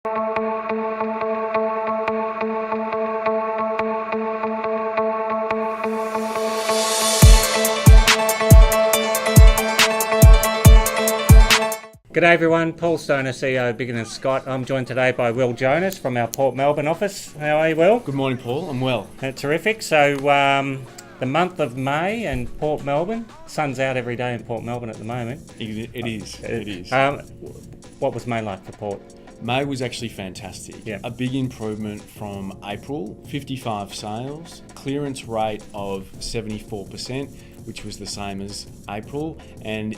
G'day everyone, Paul Stoner, CEO of Bigger & Scott. I'm joined today by Will Jonas from our Port Melbourne office. How are you, Will? Good morning, Paul. I'm well. Terrific. So the month of May and Port Melbourne, sun's out every day in Port Melbourne at the moment. It is. What was May like for Port? May was actually fantastic. Yeah. A big improvement from April, 55 sales, clearance rate of 74%, which was the same as April, and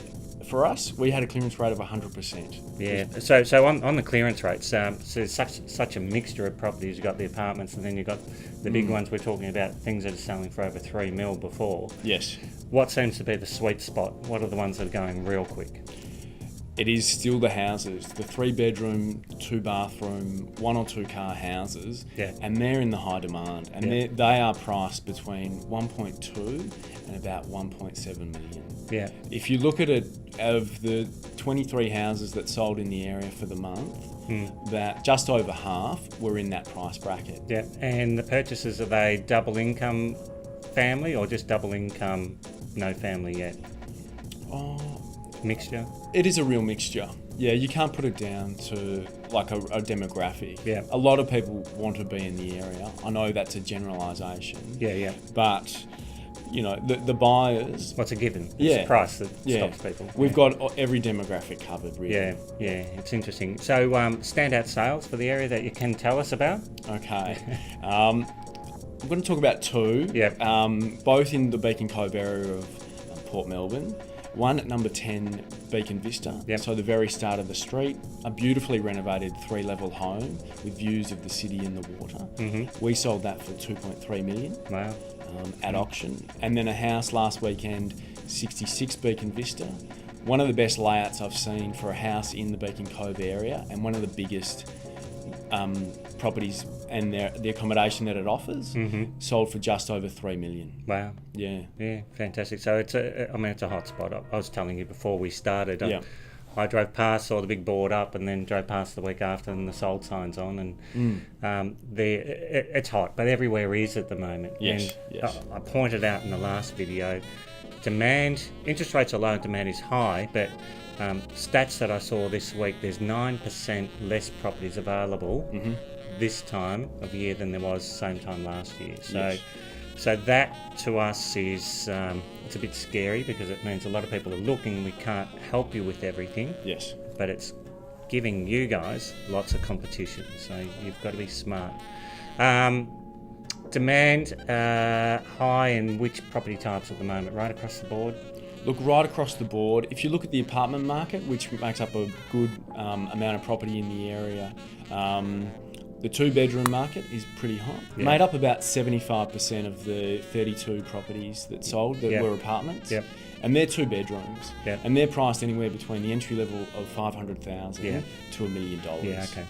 for us, we had a clearance rate of 100%. Yeah, so on the clearance rates, so there's such a mixture of properties. You've got the apartments and then you've got the big ones. We're talking about things that are selling for over 3 mil before. Yes. What seems to be the sweet spot? What are the ones that are going real quick? It is still the houses, the 3-bedroom, 2-bathroom, 1 or 2 car houses, Yeah. and they're in the high demand, and they are priced between 1.2 and about 1.7 million. Yeah. If you look at it, of the 23 houses that sold in the area for the month, that just over half were in that price bracket. Yeah, and the purchases, are they double income family or just double income, no family yet? Mixture? It is a real mixture. Yeah, you can't put it down to like a demographic. Yeah. A lot of people want to be in the area. I know that's a generalisation. Yeah. But, you know, the buyers... What's a given? It's the price that stops people. We've got every demographic covered, really. Yeah, it's interesting. So, standout sales for the area that you can tell us about? Okay. I'm going to talk about 2. Yeah. Both in the Beacon Cove area of Port Melbourne. One at number 10, Beacon Vista, so the very start of the street, a beautifully renovated 3-level home with views of the city and the water. Mm-hmm. We sold that for 2.3 million. Wow. At auction. And then a house last weekend, 66 Beacon Vista. One of the best layouts I've seen for a house in the Beacon Cove area, and one of the biggest properties and the accommodation that it offers, sold for just over 3 million. Wow. Yeah, Fantastic. So it's a hot spot. I was telling you before we started. I drove past, saw the big board up, and then drove past the week after, and the sold signs on, and it's hot, but everywhere is at the moment. Yes. I pointed out in the last video, demand, interest rates are low, demand is high, but stats that I saw this week, there's 9% less properties available this time of year than there was same time last year. So that to us is it's a bit scary, because it means a lot of people are looking. We can't help you with everything. Yes. But it's giving you guys lots of competition, so you've got to be smart. Demand high in which property types at the moment? Right across the board? Look, right across the board. If you look at the apartment market, which makes up a good amount of property in the area, the 2-bedroom market is pretty hot. Yeah. Made up about 75% of the 32 properties that sold that were apartments. Yep. And they're 2 bedrooms. Yep. And they're priced anywhere between the entry level of $500,000 to $1 million. Yeah, okay.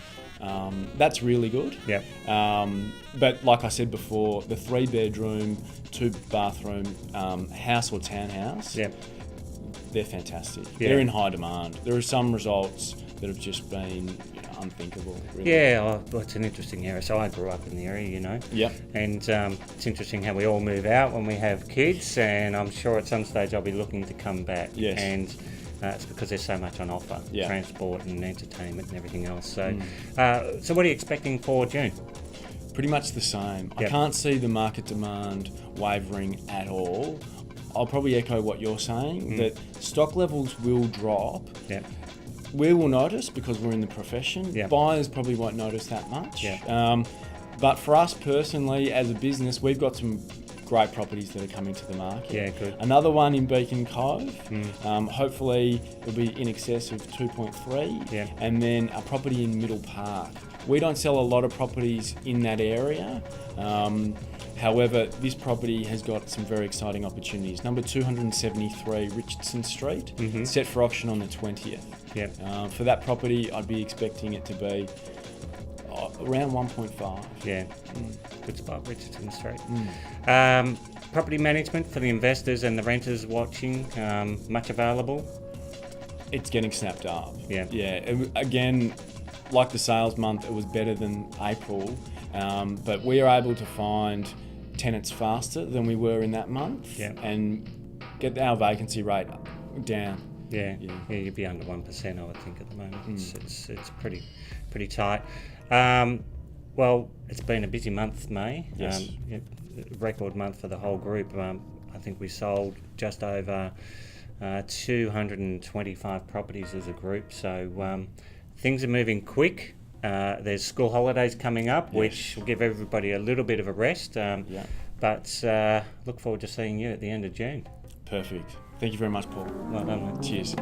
That's really good. Yep. But like I said before, the 3-bedroom, 2-bathroom house or townhouse, they're fantastic. Yeah. They're in high demand. There are some results that have just been unthinkable, really. Yeah, well, it's an interesting area. So I grew up in the area, you know. Yep. And it's interesting how we all move out when we have kids, and I'm sure at some stage I'll be looking to come back. Yes. And it's because there's so much on offer, transport and entertainment and everything else. So, so what are you expecting for June? Pretty much the same. Yep. I can't see the market demand wavering at all. I'll probably echo what you're saying, that stock levels will drop. Yep. We will notice because we're in the profession. Yeah. Buyers probably won't notice that much. Yeah. But for us personally, as a business, we've got some great properties that are coming to the market. Yeah, good. Another one in Beacon Cove. Hopefully it'll be in excess of 2.3. Yeah. And then a property in Middle Park. We don't sell a lot of properties in that area. However, this property has got some very exciting opportunities. Number 273 Richardson Street, set for auction on the 20th. Yeah. For that property, I'd be expecting it to be around 1.5. Yeah. Good spot, Richardson Street. Property management for the investors and the renters watching, much available? It's getting snapped up. Yeah. Yeah. Again, like the sales month, it was better than April, but we are able to find tenants faster than we were in that month, and get our vacancy rate down. Yeah, you'd be under 1%, I would think, at the moment. It's pretty tight. Well, it's been a busy month, May. Yes. Record month for the whole group. I think we sold just over 225 properties as a group. So things are moving quick. There's school holidays coming up, which will give everybody a little bit of a rest. But look forward to seeing you at the end of June. Perfect. Thank you very much, Paul. Well done, mate. Cheers.